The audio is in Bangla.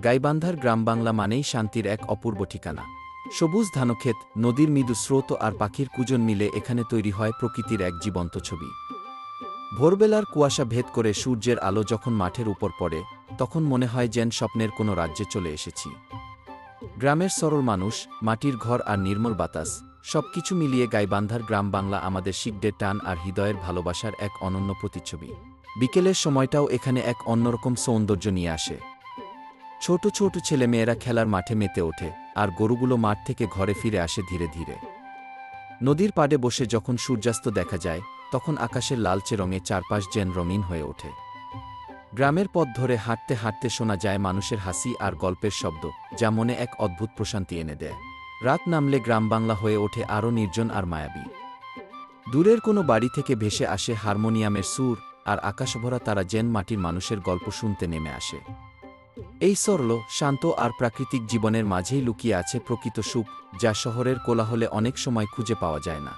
গাইবান্ধার গ্রাম বাংলা মানেই শান্তির এক অপূর্ব ঠিকানা। সবুজ ধানক্ষেত, নদীর মৃদু স্রোত আর পাখির কুজন মিলে এখানে তৈরি হয় প্রকৃতির এক জীবন্ত ছবি। ভোরবেলার কুয়াশা ভেদ করে সূর্যের আলো যখন মাঠের উপর পড়ে, তখন মনে হয় যেন স্বপ্নের কোনো রাজ্যে চলে এসেছি। গ্রামের সরল মানুষ, মাটির ঘর আর নির্মল বাতাস, সবকিছু মিলিয়ে গাইবান্ধার গ্রাম বাংলা আমাদের শিকড়ের টান আর হৃদয়ের ভালোবাসার এক অনন্য প্রতিচ্ছবি। বিকেলের সময়টাও এখানে এক অন্যরকম সৌন্দর্য নিয়ে আসে। ছোট ছোট ছেলেমেয়েরা খেলার মাঠে মেতে ওঠে, আর গরুগুলো মাঠ থেকে ঘরে ফিরে আসে ধীরে ধীরে। নদীর পাড়ে বসে যখন সূর্যাস্ত দেখা যায়, তখন আকাশের লালচে রঙে চারপাশ যেন রঙিন হয়ে ওঠে। গ্রামের পথ ধরে হাঁটতে হাঁটতে শোনা যায় মানুষের হাসি আর গল্পের শব্দ, যা মনে এক অদ্ভুত প্রশান্তি এনে দেয়। রাত নামলে গ্রাম বাংলা হয়ে ওঠে আরও নির্জন আর মায়াবী। দূরের কোনো বাড়ি থেকে ভেসে আসে হারমোনিয়ামের সুর, আর আকাশভরা তারা যেন মাটির মানুষের গল্প শুনতে নেমে আসে। এই সরল, শান্ত আর প্রাকৃতিক জীবনের মাঝেই লুকিয়ে আছে প্রকৃত সুখ, যা শহরের কোলাহলে অনেক সময় খুঁজে পাওয়া যায় না।